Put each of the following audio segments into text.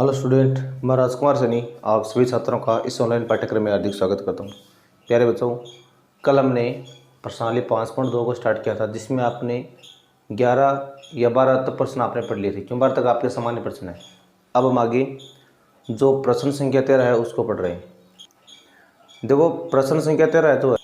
Hello student, मैं राजकुमार सैनी आप सभी छात्रों का इस ऑनलाइन पाठ्यक्रम में हार्दिक स्वागत करता हूं। प्यारे बच्चों, कल हमने प्रश्नावली 5.2 को स्टार्ट किया था, जिसमें आपने 11 या 12 तक प्रश्न आपने पढ़ लिए थे। क्यों 12 तक आपके सामान्य प्रश्न है। अब हम आगे जो प्रश्न संख्या 13 है उसको पढ़ रहे हैं। देखो, प्रश्न संख्या 13 है तो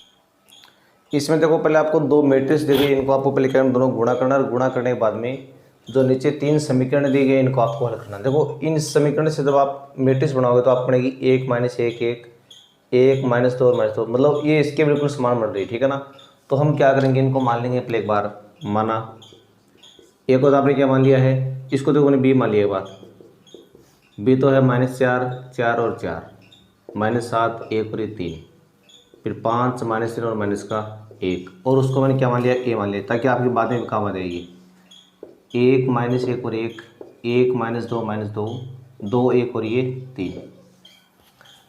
इसमें देखो, पहले आपको दो मैट्रिक्स दी गई, इनको आपको पहले क्या दोनों गुणा करना, और गुणा करने के बाद में जो नीचे 3 समीकरण दिए गए इनको आपको हल करना। देखो, इन समीकरण से जब आप मैट्रिक्स बनाओगे तो आप पड़ेगी 1 - 1 1 1 -2 और -2, मतलब ये इसके बिल्कुल समान बन रही है। ठीक है ना। तो हम क्या करेंगे, इनको मान लेंगे पहले एक बार। माना एक को तो आपने क्या मान लिया है, इसको देखो मैंने बी मान लिया एक बार। बी तो है -4 4 और 4 -7 1 और ये 3, फिर 5 -3 और माइनस का 1, और उसको मैंने क्या मान लिया, ए मान लिया, ताकि आपकी बाद में काम आ जाएगी। 1 -1 और 1 1 -2 -2 2 1 और ये 3।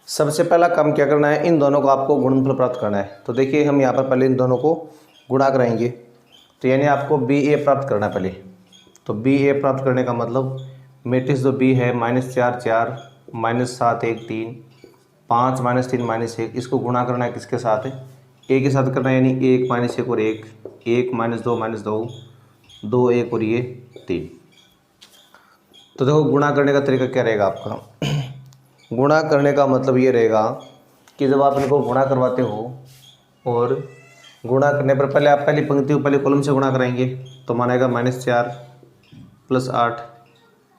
सबसे पहला काम क्या करना है, इन दोनों को आपको गुणनफल प्राप्त करना है। तो देखिए, हम यहाँ पर पहले इन दोनों को गुणा कराएंगे, तो यानी आपको बी ए प्राप्त करना है पहले। तो बी ए प्राप्त करने का मतलब मैट्रिक्स जो बी है -4 4 -7 1 3 5 -3 -1, इसको गुणा करना है किसके साथ है, ए के साथ करना है, यानी 1 -1 और 1 1 -2 -2 2 1 और ये 3। तो देखो, गुणा करने का तरीका क्या रहेगा आपका। गुणा करने का मतलब ये रहेगा कि जब आप इनको गुणा करवाते हो, और गुणा करने पर पहले आप पहली पंक्ति को पहले कॉलम से गुणा कराएंगे, तो मानेगा -4 + 8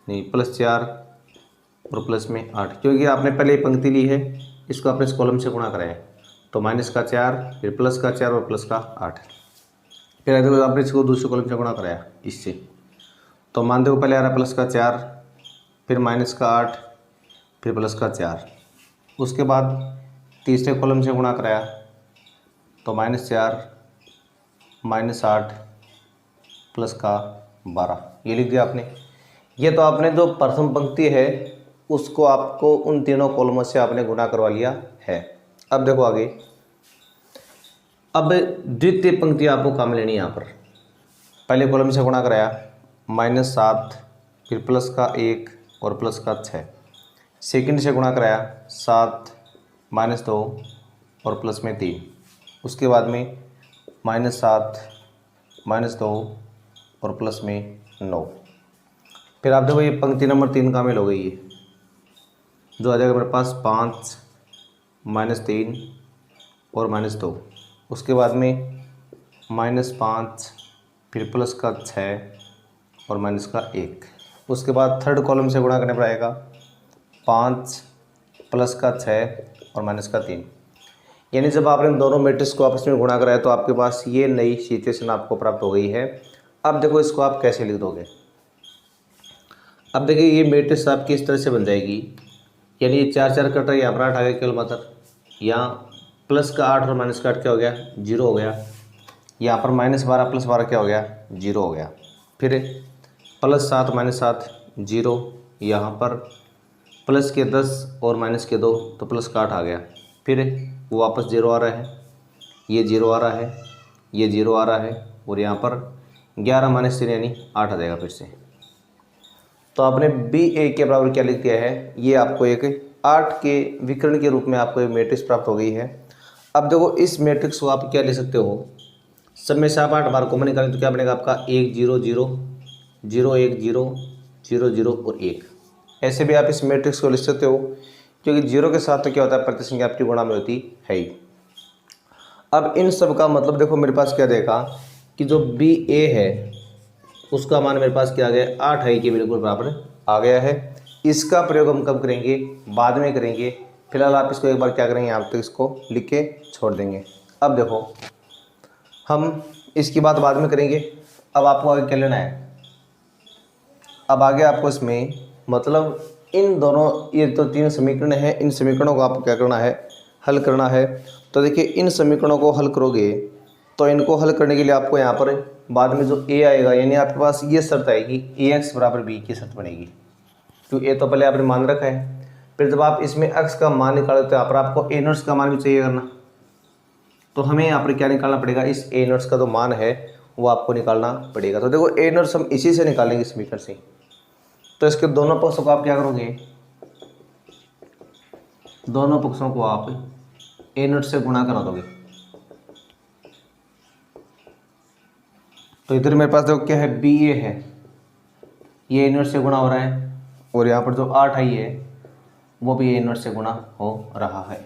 नहीं +4 और प्लस में 8, क्योंकि आपने पहले ही पंक्ति ली है, इसको आपने इस कॉलम से गुणा कराया। तो -4 फिर +4 और +8, फिर अगर आपने इसको दूसरे कॉलम से गुणा कराया इससे, तो मान दो पहले आ रहा +4 फिर -8 फिर +4, उसके बाद तीसरे कॉलम से गुणा कराया, तो -4 -8 +12, ये लिख दिया आपने। ये तो आपने जो प्रथम पंक्ति है उसको आपको उन तीनों कॉलमों से आपने गुणा करवा लिया है। अब देखो आगे, अब द्वितीय पंक्ति आपको काम लेनी है। यहाँ पर पहले कॉलम से गुणा कराया -7 फिर +1 और +6, सेकंड से गुणा कराया 7 -2 और +3, उसके बाद में -7 -2 और +9। फिर आप देखो, ये पंक्ति नंबर 3 कामिल हो गई है, जो आ जाएगा मेरे पास 5 -3 और -2, उसके बाद में -5 फिर +6 और -1, उसके बाद थर्ड कॉलम से गुणा करने पर आएगा 5 +6 और -3। यानी जब आपने दोनों मैट्रिक्स को आपस में गुणा कराया तो आपके पास ये नई सिचुएशन आपको प्राप्त हो गई है। अब देखो, इसको आप कैसे लिख दोगे। अब देखिए, ये मैट्रिक्स आपकी इस तरह से बन जाएगी, यानी ये 4 4 कट रहा है, यहाँ पर 8 आ गया केवल मात्र, यहाँ +8 और -8 क्या हो गया, 0 हो गया, यहाँ पर -12 +12 क्या हो गया, 0 हो गया, फिर +7 -7 0, यहाँ पर +10 और -2 तो +8 आ गया, फिर वो वापस 0 आ रहा है, ये 0 आ रहा है, ये 0 आ रहा है, और यहाँ पर 11 -3 यानी 8 आ जाएगा फिर से। तो आपने बी ए के बराबर क्या लिख दिया है, ये आपको एक 8 के विकर्ण के रूप में आपको एक मैट्रिक्स प्राप्त हो गई है। अब देखो, इस मैट्रिक्स को आप क्या ले सकते हो, सब में से आप 8 बार कॉमन निकालें तो क्या बनेगा आपका 1 0 0 0 1 0 0 0 और 1। ऐसे भी आप इस मैट्रिक्स को लिख सकते हो, क्योंकि 0 के साथ तो क्या होता है, प्रतिशत संख्या आपकी गुणा में होती है ही। अब इन सब का मतलब देखो, मेरे पास क्या देखा कि जो बी ए है उसका मान मेरे पास क्या आ गया, 8 है के बिल्कुल बराबर आ गया है। इसका प्रयोग हम कब करेंगे, बाद में करेंगे। फिलहाल आप इसको एक बार क्या करेंगे, यहाँ तक इसको लिख के छोड़ देंगे। अब देखो, हम इसकी बात बाद में करेंगे। अब आपको आगे क्या लेना है, अब आगे आपको इसमें मतलब इन दोनों, ये तो 3 समीकरण हैं, इन समीकरणों को आपको क्या करना है, हल करना है। तो देखिए, इन समीकरणों को हल करोगे तो इनको हल करने के लिए आपको यहाँ पर बाद में जो ए आएगा, यानी आपके पास ये शर्त आएगी ax = b की शर्त बनेगी। तो ए तो पहले आपने मान रखा है, फिर जब आप इसमें x का मान निकालोगे तो यहाँ पर आपको a नोट्स का मान भी चाहिए करना। तो हमें यहाँ पर क्या निकालना पड़ेगा, इस a नोट्स का जो मान है वो आपको निकालना पड़ेगा। तो देखो, a नोट्स हम इसी से निकालेंगे, समीकरण से। तो इसके दोनों पक्षों को आप क्या करोगे, दोनों पक्षों को आप ए नोट से गुणा करा दोगे तो इधर मेरे पास देखो क्या है, बी ए है, ये ए नोट से गुणा हो रहा है, और यहाँ पर जो 8 आई है वो भी ए नोट से गुणा हो रहा है।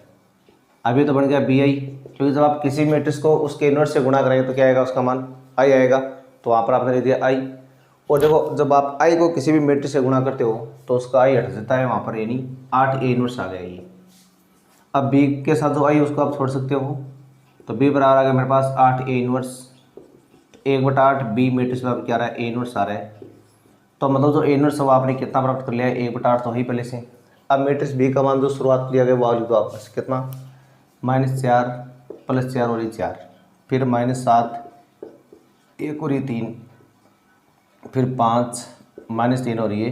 अभी तो बन गया बी आई, क्योंकि जब आप किसी मैट्रिक्स को उसके ए नोट से गुणा करेंगे तो क्या आएगा, उसका मान आई आएगा, तो वहाँ पर आपने दे दिया आई। और देखो जब आप आई को किसी भी मैट्रिक्स से गुणा करते हो तो उसका आई हट जाता है वहाँ पर, यानी 8 ए नोट्स आ गया ये। अब बी के साथ जो आई उसको आप छोड़ सकते हो, तो बी बराबर आ गया मेरे पास 8 ए इनवर्स, 1/8 बी मैट्रिक्स में अब क्या आ रहा है, ए इनवर्स आ रहा है। तो मतलब जो ए इनवर्स है वो आपने कितना प्राप्त कर लिया है, 1/8 तो ही पहले से। अब मैट्रिक्स बी का मान जो शुरुआत लिया गया वो आ तो आपस कितना, -4 + 4 और ये 4, फिर -7 1 और ये 3, फिर 5 -3 और ये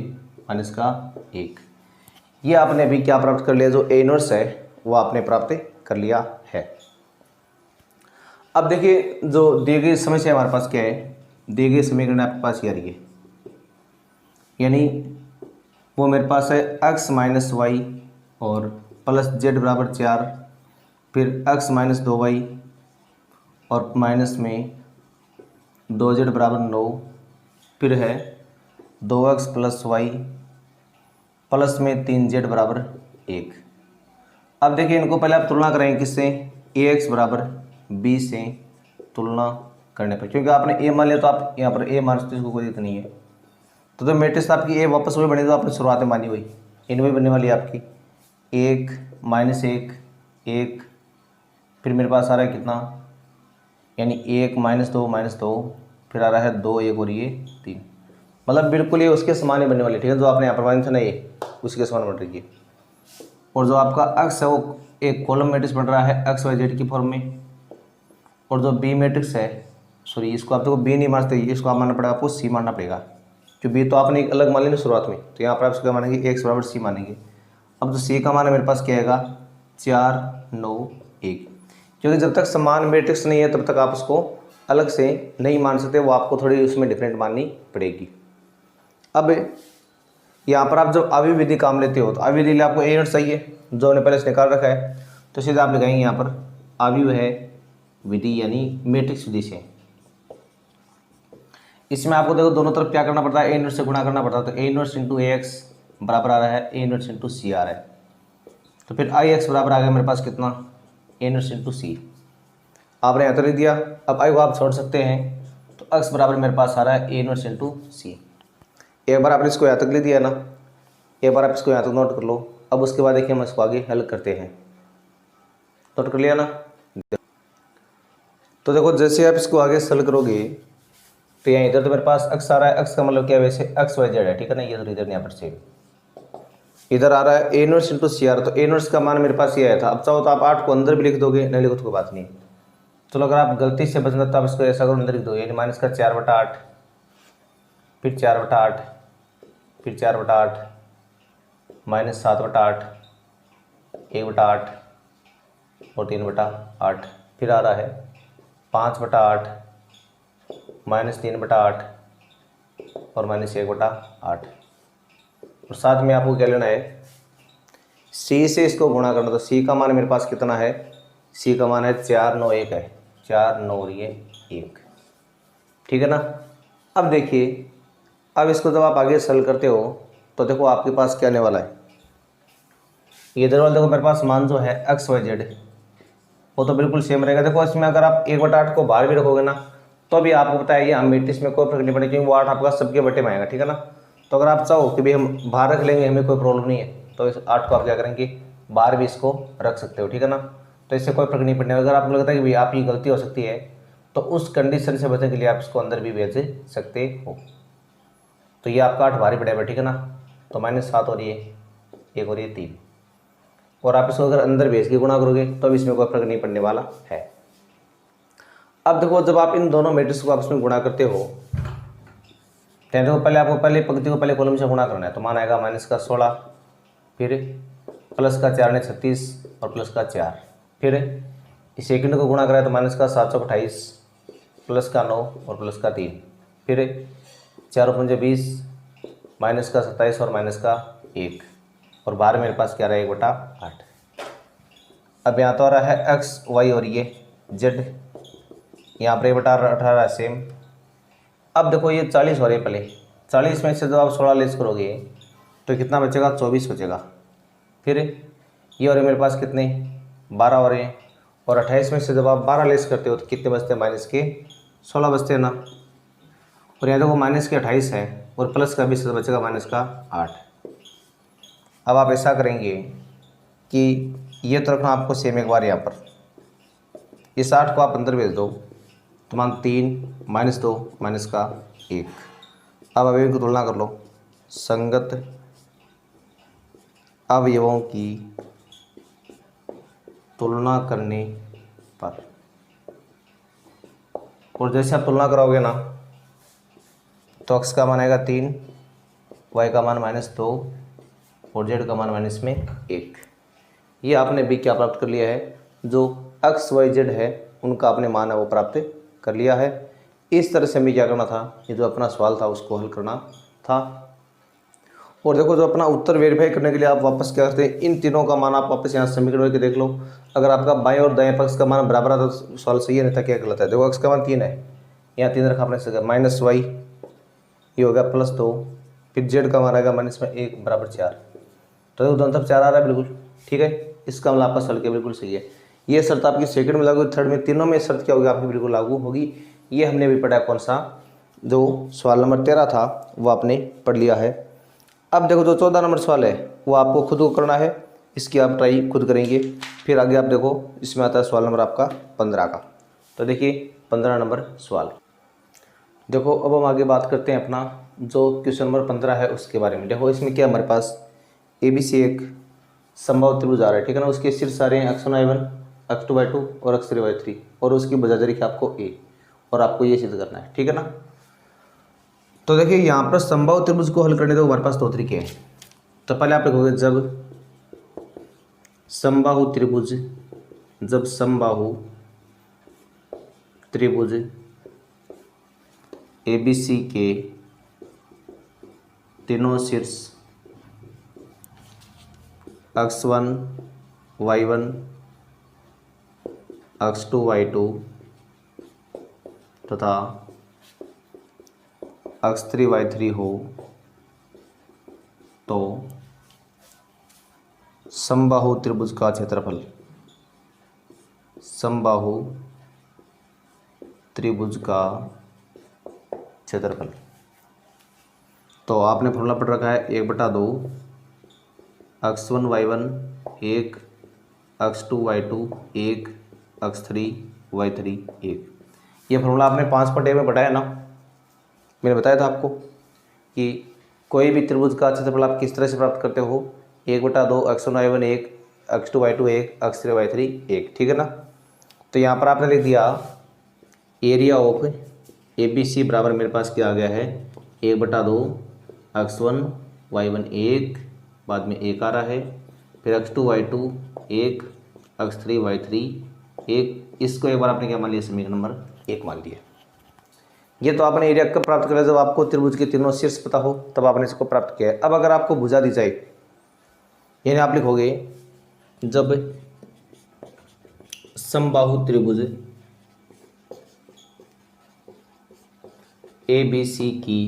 -1। ये आपने अभी क्या प्राप्त कर लिया, जो ए इनवर्स है वो आपने प्राप्त कर लिया है। अब देखिए जो दिए गए समस्या हमारे पास क्या है, दिए गए समीकरण आपके पास ये आ रही है, यानी वो मेरे पास है x - y और +z = 4, फिर x - 2y और माइनस में 2z = 9, फिर है 2x + y प्लस में 3z = 1। अब देखिए इनको पहले आप तुलना करेंगे किससे, ax = b से तुलना करने पर, क्योंकि आपने a मान लिया तो आप यहाँ पर a मान सकते हो, इसको कोई दिक्कत नहीं है। तो मैट्रिक्स आपकी a वापस वही बनी जो आपने शुरुआत में मानी हुई, इन वही बनने वाली है आपकी 1 -1 1, फिर मेरे पास आ रहा है कितना, यानी 1 -2 -2, फिर आ रहा है 2 1 और ये 3, मतलब बिल्कुल ये उसके समान ही बनने वाली, ठीक है, जो आपने यहाँ पर मानी था ना ये उसके समान बन रही है। और जो आपका x है वो एक कॉलम मैट्रिक्स बन रहा है x y z की फॉर्म में, और जो b मैट्रिक्स है, सॉरी इसको आप देखो b नहीं मानते, इसको आप मानना पड़ेगा, आपको c मानना पड़ेगा, क्योंकि b तो आपने एक अलग मान लिया शुरुआत में, तो यहाँ पर आप इसको मानेंगे x = c मानेंगे। अब जो c का मान है मेरे पास क्या आएगा, 4 9 1, क्योंकि जब तक समान मैट्रिक्स नहीं है तब तक आप उसको अलग से नहीं मान सकते, वो आपको थोड़ी उसमें डिफरेंट माननी पड़ेगी। अब यहाँ पर आप जब अवयव विधि काम लेते हो तो अवयव विधि लिए आपको ए नोट चाहिए, जो हमने पहले से निकाल रखा है, तो सीधा आप लगाएंगे यहाँ पर अवयव है विधि यानी मैट्रिक्स विधि से। इसमें आपको देखो दोनों तरफ क्या करना पड़ता है, ए नोट से गुणा करना पड़ता है, तो ए नोट × ax बराबर आ रहा है ए नोट × c आ रहा है, तो फिर ix बराबर आ गया मेरे पास कितना, ए नोट × c, आपने यहाँ तो लिख दिया। अब आई को आप छोड़ सकते हैं, तो x बराबर मेरे पास आ रहा है ए नोट × c। एक बार आपने इसको यहाँ तक ले दिया ना, एक बार आप इसको यहाँ तक नोट कर लो। अब उसके बाद देखिए हम इसको आगे हल करते हैं, नोट कर लिया ना। तो देखो जैसे आप इसको आगे हल करोगे तो यहाँ इधर तो मेरे पास x आ रहा है, x का मतलब क्या है, वैसे x y z है, ठीक है ना, ये तो इधर यहाँ पर सेम, इधर आ रहा है ए नोट × c आ रहा, तो ए नोट का मान मेरे पास ये आया था। अब चाहो तो आप 8 को अंदर भी लिख दोगे, नहीं लिखो तो कोई बात नहीं। चलो अगर आप गलती से बचना तो आप इसको ऐसा करो, अंदर लिख दो, यानी -4/8, फिर 4/8, फिर 4/8, -7/8, 1/8 और 3/8, फिर आ रहा है 5/8, -3/8 और -1/8। और साथ में आपको क्या लेना है, c से इसको गुणा करना, तो c का मान मेरे पास कितना है, c का मान है 4 9 1 है, 4 9 और ये 1, ठीक है ना। अब देखिए, अब इसको जब आप आगे हल करते हो तो देखो आपके पास क्या आने वाला है, ये इधर वाला देखो मेरे पास मान जो है x y z वो तो बिल्कुल सेम रहेगा। देखो इसमें अगर आप 1/8 को बाहर भी रखोगे ना तो भी आपको पता है ये हम मैट्रिक्स में कोई फर्क नहीं पड़ेगा, क्योंकि वो 8 आपका सबके बटे में आएगा, ठीक है ना। तो अगर आप चाहो कि भाई हम बाहर रख लेंगे, हमें कोई प्रॉब्लम नहीं है, तो इस 8 को आप क्या करेंगे, बाहर भी इसको रख सकते हो, ठीक है ना। तो इससे कोई फर्क नहीं पड़ने। अगर आपको लगता है कि भाई आपकी गलती हो सकती है तो उस कंडीशन से बचने के लिए आप इसको अंदर भी भेज सकते हो। तो ये आपका 8 भारी पड़ेगा, ठीक है ना, तो -7 और ये 1 और ये 3, और आप इसको अगर अंदर भेज के गुणा करोगे तो अब इसमें कोई फर्क नहीं पड़ने वाला है। अब देखो जब आप इन दोनों मैट्रिक्स को आपस में गुणा करते हो, देखो पहले आपको पहले पंक्ति को पहले कॉलम से गुणा करना है, तो मान आएगा -16, फिर +4 × 36 और +4, फिर इस सेकंड को गुणा कराए तो -728, +9 और +3, फिर 4 × 20, -27 और -1, और बाहर मेरे पास क्या रहा है 1/8। अब यहाँ तो आ रहा है एक्स वाई और ये जेड, यहाँ पर 1/18 सेम। अब देखो ये 40 हो रहे हैं, पहले 40 में से जब आप 16 लेस करोगे तो कितना बचेगा, 24 बचेगा। फिर ये हो रहे मेरे पास कितने, 12 हो रहे हैं, और 28 में से जब आप 12 लेस करते हो तो कितने बचते हैं, माइनस के 16 बचते हैं ना। और यहाँ देखो माइनस के 28 है और प्लस का 20 बचेगा माइनस का 8। अब आप ऐसा करेंगे कि ये तो रखना आपको सेम एक बार यहाँ पर, इस 8 को आप अंदर भेज दो तो मान 3 -2 माइनस का 1। अब अभी इनको तुलना कर लो, संगत अवयवों की तुलना करने पर, और जैसे आप तुलना कराओगे ना तो x का मान आएगा 3, y का मान -2 और z का मान -1। ये आपने भी क्या प्राप्त कर लिया है, जो x y z है उनका आपने मान है वो प्राप्त कर लिया है। इस तरह से हमें क्या करना था, ये जो अपना सवाल था उसको हल करना था। और देखो जो अपना उत्तर वेरीफाई करने के लिए आप वापस क्या करते हैं, इन तीनों का मान आप वापस यहाँ समीकरण करके देख लो। अगर आपका बाएं और दाएं पक्ष का मान बराबर आता तो सवाल सही है, नहीं था क्या गलत है। देखो x का मान 3 है, यहाँ 3 रखा आपने, माइनस वाई ये हो गया +2, फिर z का मान आएगा -1 बराबर 4। तो देखो दोनों तरफ 4 आ रहा है बिल्कुल ठीक है। इसका मतलब आपका सवाल क्या बिल्कुल सही है। ये शर्त आपकी सेकंड में लागू, थर्ड में, तीनों में शर्त क्या होगी आपकी बिल्कुल लागू होगी। ये हमने भी पढ़ा कौन सा, जो सवाल नंबर 13 था वो आपने पढ़ लिया है। अब देखो जो 14 नंबर सवाल है वो आपको खुद को करना है, इसकी आप ट्राई खुद करेंगे। फिर आगे आप देखो इसमें आता है सवाल नंबर आपका 15 का। तो देखिए 15 नंबर सवाल देखो। अब हम आगे बात करते हैं अपना जो क्वेश्चन नंबर 15 है उसके बारे में। देखो इसमें क्या हमारे पास ABC एक संभव त्रिभुज आ रहा है ठीक है ना, उसके शीर्ष आ रहे हैं x1 y1 x2 y2 और x3 y3, और उसकी बजाय लिखी आपको A, और आपको ये सिद्ध करना है ठीक है ना। तो देखिए यहाँ पर संभव त्रिभुज को हल करने के हमारे पास 2 तरीके हैं। तो पहले आप लिखोगे जब समबाहु त्रिभुज, जब समबाहु त्रिभुज ABC के तीनों शीर्ष x1 y1 x2 y2 तथा x3 y3 हो तो समबाहु त्रिभुज का क्षेत्रफल, समबाहु त्रिभुज का क्षेत्रफल। तो आपने फॉर्मूला पढ़ रखा है 1/2 x1 y1 1 x2 y2 1 x3 y3 1। ये फॉर्मूला आपने 5/1 में पढ़ा है ना, मैंने बताया था आपको कि कोई भी त्रिभुज का क्षेत्रफल आप किस तरह से प्राप्त करते हो, 1/2 x1 y1 1 x2 y2 1 x3 y3 1 ठीक है ना। तो यहाँ पर आपने लिख दिया एरिया ऑफ ABC बराबर मेरे पास क्या आ गया है, 1/2 x1 y1 1 बाद में 1 आ रहा है, फिर x2 y2 1 x3 y3 1। इसको एक बार आपने क्या मान लिया, समीकरण नंबर 1 मान लिया। ये तो आपने एरिया कब प्राप्त किया, जब आपको त्रिभुज के तीनों शीर्ष पता हो तब आपने इसको प्राप्त किया है। अब अगर आपको भुजा दी जाए, यानी आप लिखोगे जब समबाहु त्रिभुज ABC की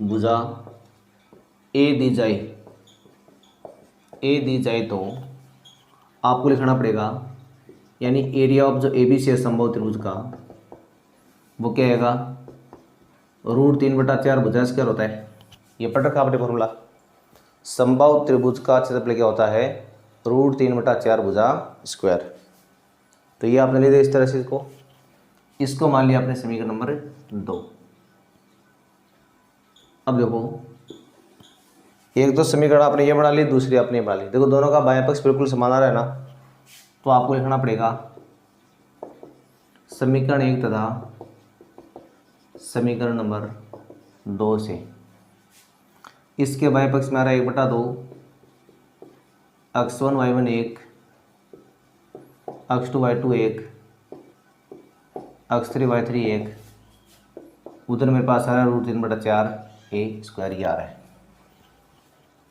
भुजा A दी जाए तो आपको लिखना पड़ेगा, यानी एरिया ऑफ जो ABC है समबाहु त्रिभुज का वो क्या आएगा, √3/4 भुजा स्क्वायर होता है। ये पढ़ रखा आपने फॉर्मूला। समबाहु त्रिभुज का क्षेत्रफल क्या होता है, √3/4 भुजा स्क्वायर। तो ये आपने ले दिया इस तरह से, इसको मान लिया आपने समीकरण नंबर 2। अब देखो एक तो समीकरण आपने ये बना ली, दूसरी आपने ये बना ली। देखो दोनों का बाएं पक्ष बिल्कुल समान आ रहा है ना, तो आपको लिखना पड़ेगा समीकरण 1 तथा समीकरण नंबर 2 से। इसके बाएं पक्ष में आ रहा है 1/2 x1 y1 1 x2 y2 1 x3 y3 1। उधर मेरे पास आ रहा है √3/4 A² ये आ रहा है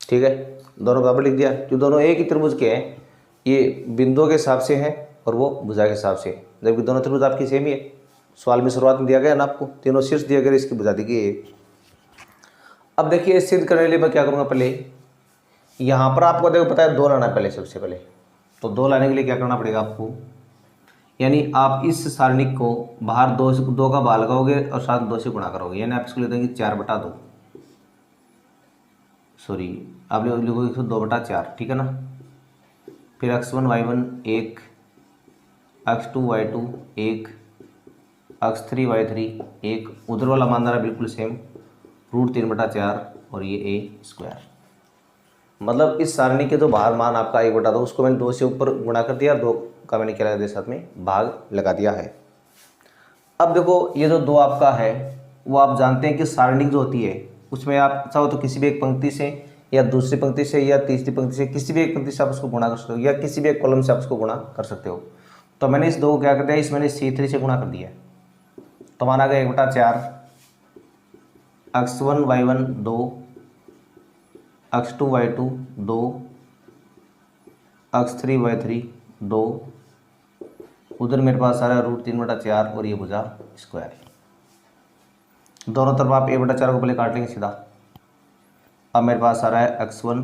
ठीक है। दोनों बराबर लिख दिया, जो दोनों एक ही त्रिभुज के हैं ये बिंदुओं के हिसाब से है और वो भुजा के हिसाब से, जबकि दोनों त्रिभुज आपकी सेम ही है। सवाल में शुरुआत में दिया गया ना आपको, तीनों शीर्ष दिया गया, इसकी भुजा दी गई है। अब देखिए सिद्ध करने के लिए मैं क्या करूँगा, पहले यहाँ पर आपको देखो पता है 2 लाना है पहले, सबसे पहले तो 2 लाने के लिए क्या करना पड़ेगा आपको, यानी आप इस सारणिक को बाहर 2 का भाग लगाओगे और साथ 2 से गुणा करोगे, यानी आप इसको लिख देंगे 4/2, सॉरी आप लिखोगे इसको 2/4, ठीक है ना। फिर x1 y1 1, x2 y2 1, x3 y3 1, उधर वाला मान रहा बिल्कुल सेम √3/4 और ये a²। मतलब इस सारणी के तो बाहर मान आपका 1/2, उसको मैंने 2 से ऊपर गुणा कर दिया, 2 का मैंने क्या लगा दिया साथ में भाग लगा दिया है। अब देखो ये जो 2 आपका है वो आप जानते हैं कि सारणी जो होती है उसमें आप चाहो तो किसी भी एक पंक्ति से या दूसरी पंक्ति से या तीसरी पंक्ति से किसी भी एक पंक्ति से आप उसको गुणा कर सकते हो, या किसी भी एक कॉलम से आप उसको गुणा कर सकते हो। तो मैंने इस 2 को क्या कर दिया, इस मैंने C3 से गुणा कर दिया, तो मान आ गया 1/4, x1 y1 2, x2 y2 2, x3 y3 2, उधर मेरे पास आ रहा है √3/4 और ये भुजा स्क्वायर। दोनों तरफ आप 1/4 को पहले काट लेंगे सीधा। अब मेरे पास आ रहा है x1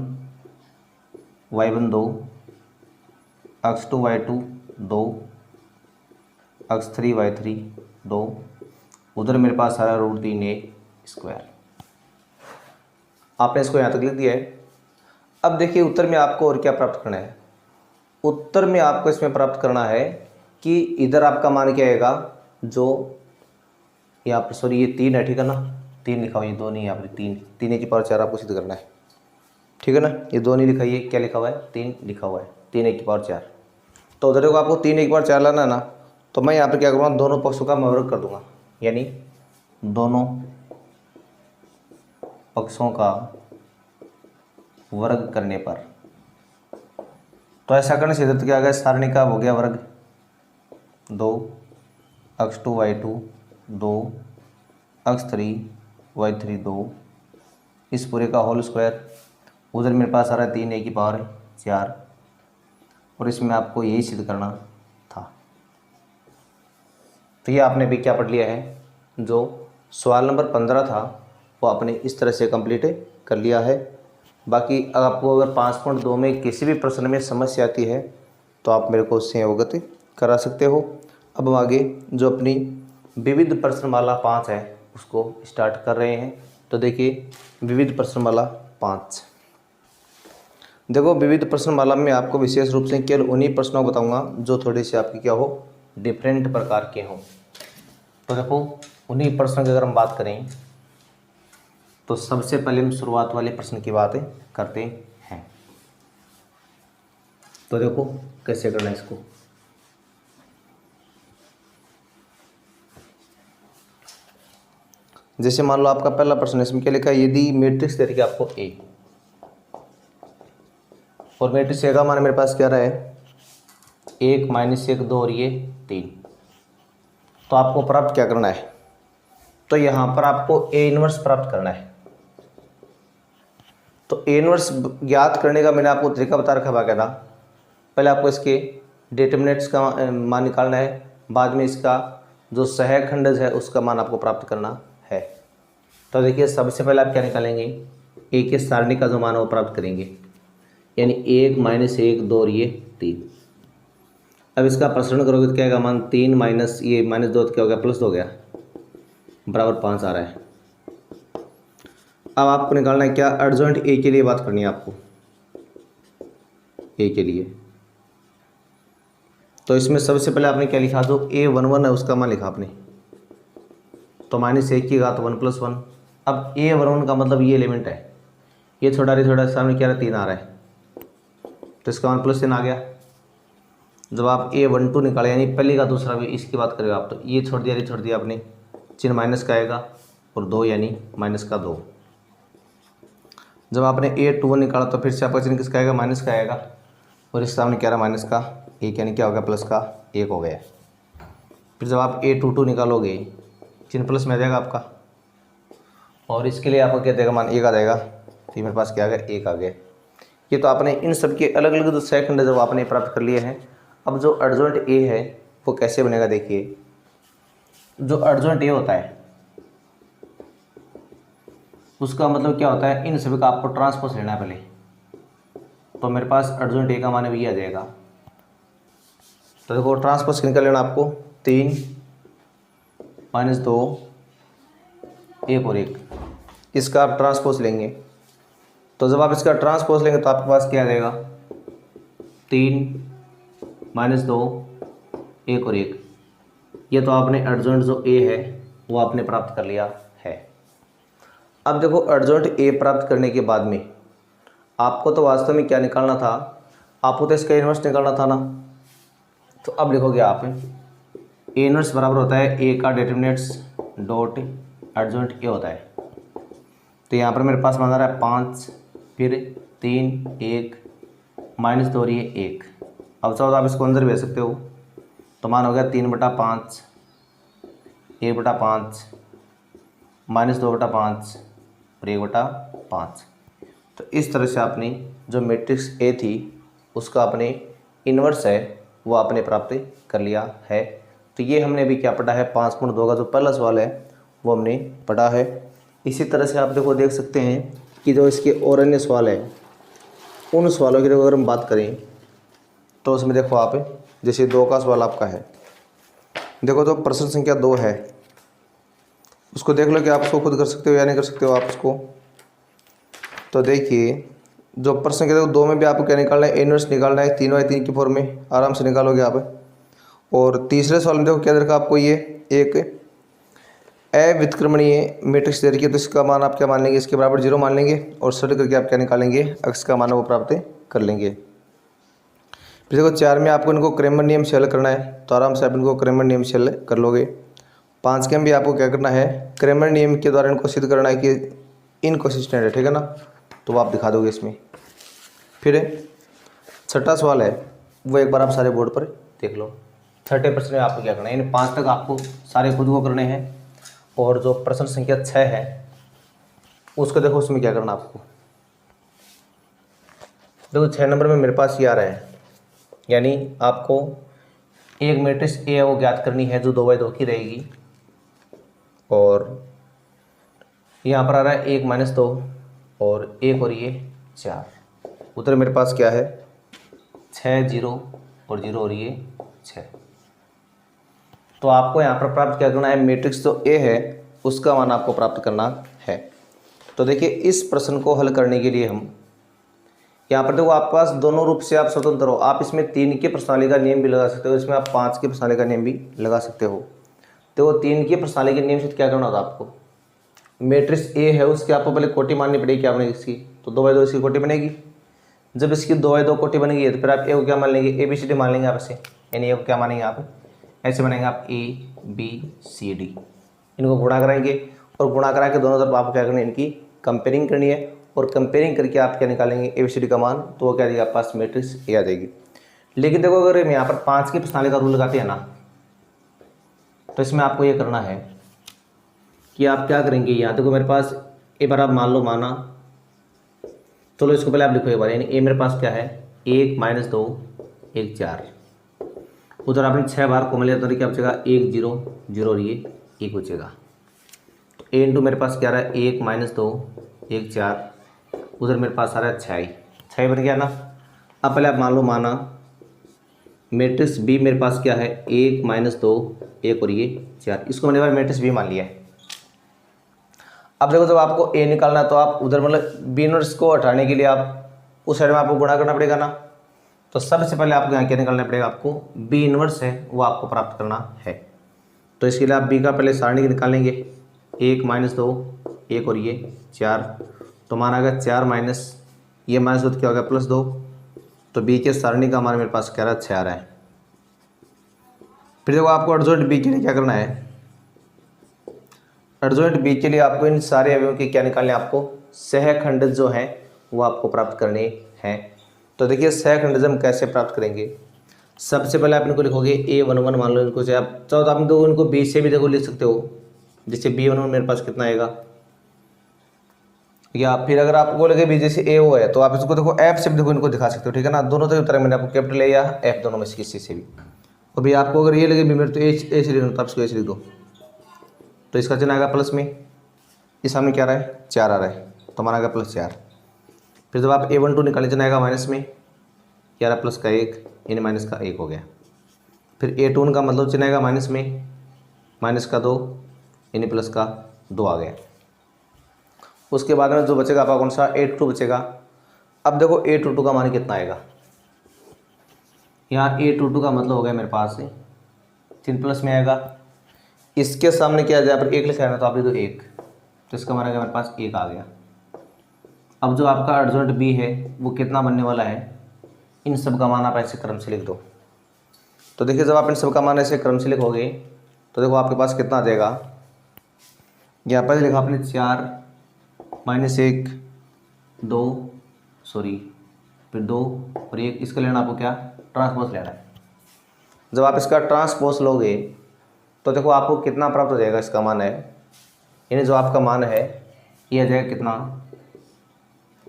y1 2, x2 y2 2, x3 y3 2, उधर मेरे पास आ रहा है √3a²। आपने इसको यहाँ तक लिख दिया है। अब देखिए उत्तर में आपको और क्या प्राप्त करना है। उत्तर में आपको इसमें प्राप्त करना है कि इधर आपका मान क्या आएगा, जो यहाँ पर सॉरी ये 3 है, ठीक है ना, 3 लिखा हुआ, ये 2 नहीं, यहाँ पर 3 आपको सिद्ध करना है, ठीक है ना। ये 2 नहीं लिखा, ये क्या लिखा हुआ है, 3 लिखा हुआ है, 3 तो उधर को आपको 3 लाना है ना, तो मैं यहाँ पर क्या करूँगा, दोनों पक्षों का मैं वर्ग कर दूंगा, यानी दोनों पक्षों का वर्ग करने पर, तो ऐसा करने से इधर क्या आ गया, सारणी का हो गया वर्ग 2, x2 y2 2, x3 y3 2, इस पूरे का होल स्क्वायर, उधर मेरे पास आ रहा है 3a⁴ और इसमें आपको यही सिद्ध करना था। तो ये आपने भी क्या पढ़ लिया है, जो सवाल नंबर 15 था वो आपने इस तरह से कंप्लीट कर लिया है। बाकी आपको अगर 5.2 में किसी भी प्रश्न में समस्या आती है तो आप मेरे को उससे अवगत करा सकते हो। अब हम आगे जो अपनी विविध प्रश्नमाला 5 है उसको स्टार्ट कर रहे हैं। तो देखिए विविध प्रश्नमाला 5, देखो विविध प्रश्नमाला में आपको विशेष रूप से केवल उन्हीं प्रश्नों को बताऊंगा जो थोड़े से आपके क्या हो, डिफरेंट प्रकार के हों। तो देखो उन्हीं प्रश्नों की अगर हम बात करें तो सबसे पहले हम शुरुआत वाले प्रश्न की बात करते हैं। तो देखो कैसे करना है इसको। जैसे मान लो आपका पहला प्रश्न, इसमें क्या लिखा है, यदि मैट्रिक्स दे रखी आपको ए और मैट्रिक्स ए का मान मेरे पास क्या रहा है 1 -1 2 और ये 3, तो आपको प्राप्त क्या करना है, तो यहाँ पर आपको ए इनवर्स प्राप्त करना है। तो ए इनवर्स ज्ञात करने का मैंने आपको तरीका बता रखा बाकायदा। पहले आपको इसके डिटर्मिनेंट्स का मान निकालना है, बाद में इसका जो सहखंडज है उसका मान आपको प्राप्त करना है। तो देखिए सबसे पहले आप क्या निकालेंगे, ए के सारणी का जो मान है वो प्राप्त करेंगे, यानी 1 -1 2 और ये 3। अब इसका प्रसरण करोगे तो क्या आएगा मान, 3 माइनस ये -2 तो क्या हो गया +2 हो गया, बराबर 5 आ रहा है। अब आपको निकालना है क्या, एडजॉइंट ए के लिए बात करनी है आपको, ए के लिए। तो इसमें सबसे पहले आपने क्या लिखा, जो a11 है उसका मान लिखा आपने, तो -1 की घात 1 + 1। अब a11 का मतलब ये एलिमेंट है, ये थोड़ा सामने क्या रहा 3 आ रहा है, तो इसका मान +3 आ गया। जब आप a12 निकाले यानी पहले का दूसरा भी इसकी बात करेगा आप, तो ये छोड़ दिया आपने, चिन्ह माइनस का आएगा और 2 यानी -2। जब आपने a21 निकाला तो फिर से आपका चिन्ह किसका आएगा, माइनस का आएगा, और इस सामने क्या रहा माइनस का 1 यानी क्या हो गया प्लस का 1 हो गया। फिर जब आप a22 निकालोगे चिन्ह प्लस में आ जाएगा आपका, और इसके लिए आपको क्या देगा मान 1 आ जाएगा, तो मेरे पास क्या आ गया 1 आ गया। ये तो आपने इन सब के अलग अलग जो सेकंड जब आपने प्राप्त कर लिए हैं। अब जो एडजॉइंट ए है वो कैसे बनेगा, देखिए जो एडजॉइंट ए होता है उसका मतलब क्या होता है, इन सभी का आपको ट्रांसपोज लेना है पहले। तो मेरे पास एडजॉइंट ए का मान भी आ जाएगा। तो देखो ट्रांसपोज निकाल लेना आपको, 3 - 2 1 और 1, इसका आप ट्रांसपोज लेंगे। तो जब आप इसका ट्रांसपोज लेंगे तो आपके पास क्या आ जाएगा, 3 - 2 1 और 1। ये तो आपने एडजॉइंट जो ए है वो आपने प्राप्त कर लिया है। अब देखो एडजॉइंट ए प्राप्त करने के बाद में आपको तो वास्तव में क्या निकालना था, आपको तो इसका इन्वर्स निकालना था ना। तो अब लिखोगे आप ए इन्वर्स बराबर होता है ए का डिटरमिनेंट्स डॉट एडजॉइंट ए होता है। तो यहाँ पर मेरे पास मान आ रहा है 5, फिर 3 1 -2 और ये 1। अब चाहो तो आप इसको अंदर भेज सकते हो। तो मान हो गया 3/5 1/5 -2/5 और 1/5। तो इस तरह से आपने जो मैट्रिक्स ए थी उसका आपने इन्वर्स है वो आपने प्राप्त कर लिया है। तो ये हमने अभी क्या पढ़ा है, 5.2 का जो पहला सवाल है वो हमने पढ़ा है। इसी तरह से आप देखो देख सकते हैं कि जो इसके और अन्य सवाल है उन सवालों की अगर हम बात करें तो उसमें देखो आप, जैसे 2 का सवाल आपका है, देखो तो प्रश्न संख्या 2 है, उसको देख लो कि आप उसको खुद कर सकते हो या नहीं कर सकते हो आप उसको। तो देखिए जो प्रश्न के 2 में भी आपको क्या निकालना है, इनवर्स निकालना है, 3/3 की फॉर्म में आराम से निकालोगे आप। और तीसरे सवाल में देखो क्या दे रखा आपको, ये एक अव्युत्क्रमणीय मैट्रिक्स दे रखी है। तो इसका मान आप क्या मान लेंगे, इसके बराबर 0 मान लेंगे और सरल करके आप क्या निकालेंगे, x का मान वो प्राप्त कर लेंगे। फिर देखो 4 में आपको इनको क्रैमर नियम से हल करना है, तो आराम से आप इनको क्रैमर नियम से हल कर लोगे। 5 के में भी आपको क्या करना है, क्रैमर नियम के द्वारा इनको सिद्ध करना है कि इनकंसिस्टेंट है, ठीक है ना। तो वो आप दिखा दोगे इसमें। फिर 6ठा सवाल है वो एक बार आप सारे बोर्ड पर देख लो। 30 प्रश्न में आपको क्या करना है, यानी 5 तक आपको सारे खुद को करने हैं। और जो प्रश्न संख्या 6 है उसको देखो, उसमें क्या करना आपको। देखो 6 नंबर में मेरे पास ये आ रहा है, यानी आपको एक मैट्रिक्स ए है वो ज्ञात करनी है जो 2/2 की रहेगी। और यहाँ पर आ रहा है 1 - 2 और 1 और ये 4। उत्तर मेरे पास क्या है, 6 0 और 0 और ये 6। तो आपको यहाँ पर प्राप्त क्या करना है, मैट्रिक्स जो ए है उसका मान आपको प्राप्त करना है। तो देखिए इस प्रश्न को हल करने के लिए हम यहाँ पर देखो आपके पास दोनों रूप से आप स्वतंत्र हो। आप इसमें 3 के प्रश्नावली का नियम भी लगा सकते हो, इसमें आप 5 के प्रश्नावली का नियम भी लगा सकते हो। तो 3 के प्रश्नावली के नियम से क्या करना होता आपको, मैट्रिक्स ए है उसकी आपको पहले कोटि माननी पड़ेगी क्या बनेगी इसकी, तो 2/2 इसकी कोटि बनेगी। जब इसकी 2/2 कोटि बनेगी तो फिर आप ए को क्या मान लेंगे, ABCD मान लेंगे आप ऐसे, यानी ए को क्या मानेंगे आप ऐसे बनेंगे आप ABCD। इनको गुणा कराएंगे और गुणा करा के दोनों तरफ आपको क्या करनी है, इनकी कंपेयरिंग करनी है। और कंपेयरिंग करके आप क्या निकालेंगे, ABCD का मान, तो वो क्या देगा आपके पास मैट्रिक्स ए आ जाएगी। लेकिन देखो अगर हम यहाँ पर 5 की प्रश्नावली का रूल लगाते हैं ना, तो इसमें आपको ये करना है कि आप क्या करेंगे, यहाँ देखो मेरे पास एक बार आप मान लो माना, चलो इसको पहले आप लिखो एक बार, यानी ए मेरे पास क्या है 1 - 2 1 4। उधर आपने 6 बार कॉमन लिया तो क्या बचेगा 1 0 0 और ये 1 बचेगा। तो ए इंटू मेरे पास क्या रहा है 1 - 2 1 4, उधर मेरे पास आ रहा है 6 बन गया ना। अब पहले आप मान लो माना मैट्रिक्स बी मेरे पास क्या है 1 - 2 1 और ये 4, इसको मैंने बार मैट्रिक्स बी मान लिया है। अब देखो जब आपको ए निकालना है तो आप उधर मतलब बी इनवर्स को हटाने के लिए आप उस साइड में आपको गुणा करना पड़ेगा ना। तो सबसे पहले आपको यहाँ क्या निकालना पड़ेगा, आपको बी इनवर्स है वो आपको प्राप्त करना है। तो इसके लिए आप बी का पहले सारणी निकालेंगे, 1 - 2 1 और ये 4। तो मान आ गया 4 माइनस ये माइनस हो तो क्या हो गया +2। तो बी के सारणी का मान मेरे पास क्या रहा है 6 आ रहा है। फिर देखो आपको एडजॉइंट बी के लिए क्या करना है, एडजॉइंट बी के लिए आपको इन सारे अवयवों के क्या निकालने हैं, आपको सहखंड जो है वो आपको प्राप्त करने हैं। तो देखिए सहखंड हम कैसे प्राप्त करेंगे, सबसे पहले आप इनको लिखोगे A11 मान लो इनको, चाहे आप चाहो तो आप दो इनको बी से भी देखो लिख सकते हो। जैसे B11 मेरे पास कितना आएगा, या फिर अगर आपको लगे भी जैसे ए ओ है तो आप इसको देखो एफ से भी देखो इनको दिखा सकते हो, ठीक है ना। दोनों तरह मैंने आपको कैपिटल ए या एफ दोनों में से किसी से भी। और भी आपको अगर ये लगे भी मेरे तो ए से लिखना तो आप इसको ए से लिख दो, तो इसका चिन्ह आएगा प्लस में, इस सामने क्या आ रहा है 4 आ रहा है तो हमारा आएगा +4। फिर जब आप A12 निकाले चिन्ह आएगा माइनस में, क्या आ रहा +1 यानी माइनस का 1 हो गया। फिर A21 का मतलब चिन्ह आएगा माइनस में, -2 यानी +2 आ गया। उसके बाद में जो बचेगा आपका कौन सा A22 बचेगा। अब देखो A22 का मान कितना आएगा, यहाँ A22 का मतलब हो गया मेरे पास चिन्ह प्लस में आएगा, इसके सामने क्या आ जाए पर 1 लिखा है ना तो आप लिख दो 1, तो इसका मान आएगा मेरे पास 1 आ गया। अब जो आपका एडजॉइंट बी है वो कितना बनने वाला है, इन सब का मान आप ऐसे क्रम से लिख दो। तो देखिए जब आप इन सब का मान ऐसे क्रम से लिखोगे तो देखो आपके पास कितना आ जाएगा, यहाँ पर लिखा आपने 4 -1 2 सॉरी फिर 2 और 1, इसका लेना आपको क्या ट्रांसपोज लेना है। जब आप इसका ट्रांसपोज लोगे तो देखो आपको कितना प्राप्त हो जाएगा, इसका मान है यानी जो आपका मान है ये आ जाएगा कितना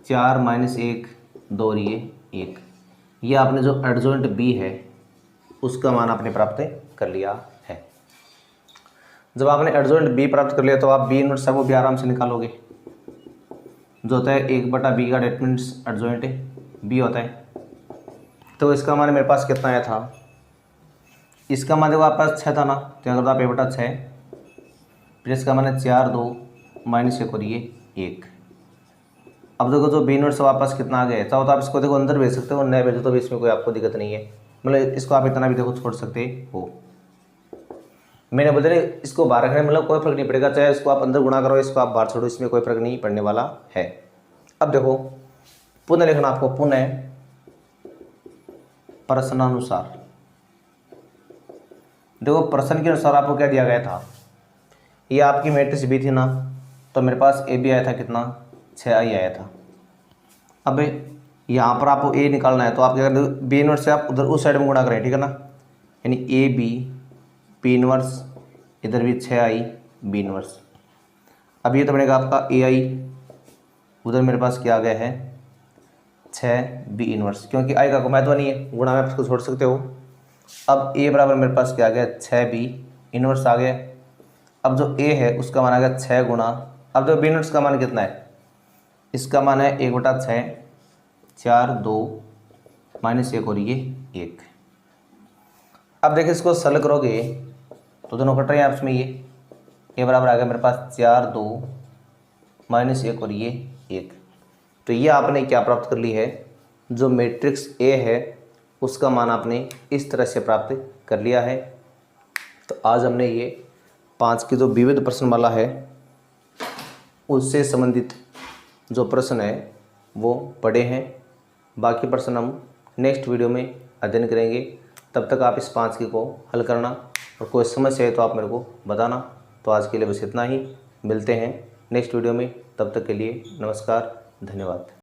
4 -1 2 और ये 1। ये आपने जो एडजॉइंट बी है उसका मान आपने प्राप्त कर लिया है। जब आपने एडजॉइंट बी प्राप्त कर लिया तो आप बी इनवर्स है वो भी आराम से निकालोगे, जो होता है 1/b का डेट मीन्स एडजॉइंट बी होता है। तो इसका मान मेरे पास कितना आया था, इसका मान देखो आपके पास 6 था ना, तो अगर आप 1/6 फिर इसका मान है 4 2 -1 और ये 1। अब देखो जो बी इनवर्स आपके पास कितना आ गया, चाहो तो आप इसको देखो अंदर भेज सकते हो और नए भेजो तो भी इसमें कोई आपको दिक्कत नहीं है, मतलब इसको आप इतना भी देखो छोड़ सकते हो। मैंने बोला इसको बाहर रखने मतलब कोई फर्क नहीं पड़ेगा, चाहे इसको आप अंदर गुणा करो इसको आप बाहर छोड़ो, इसमें कोई फर्क नहीं पड़ने वाला है। अब देखो पुनः लिखना आपको, पुनः प्रश्नानुसार। देखो प्रश्न के अनुसार आपको क्या दिया गया था, ये आपकी मैट्रिक्स बी थी ना, तो मेरे पास ए बी आया था कितना 6i आया था। अब यहाँ पर आपको ए निकालना है तो आप क्या करते हो बी इनवर्स से आप उधर उस साइड में गुणा करें, ठीक है ना, यानी ए बी इनवर्स इधर भी 6i बी इनवर्स। अब ये तो बनेगा आपका ai, उधर मेरे पास क्या आ गया है 6b इनवर्स, क्योंकि i का कोई महत्व नहीं है, गुणा में आप इसको छोड़ सकते हो। अब a बराबर मेरे पास क्या आ गया 6b इनवर्स आ गया। अब जो a है उसका मान आ गया 6 गुणा, अब जो b इनवर्स का मान कितना है, इसका मान है 1/6 4 2 -1 और ये 1। अब देखिए इसको सरल करोगे तो दोनों कट रहे हैं आपस में, ये बराबर आ गया मेरे पास 4 2 -1 और ये 1। तो ये आपने क्या प्राप्त कर ली है, जो मैट्रिक्स ए है उसका मान आपने इस तरह से प्राप्त कर लिया है। तो आज हमने ये 5 की जो विविध प्रश्नमाला है उससे संबंधित जो प्रश्न है वो पढ़े हैं, बाकी प्रश्न हम नेक्स्ट वीडियो में अध्ययन करेंगे। तब तक आप इस 5 की को हल करना और कोई समस्या है तो आप मेरे को बताना। तो आज के लिए बस इतना ही, मिलते हैं नेक्स्ट वीडियो में, तब तक के लिए नमस्कार, धन्यवाद।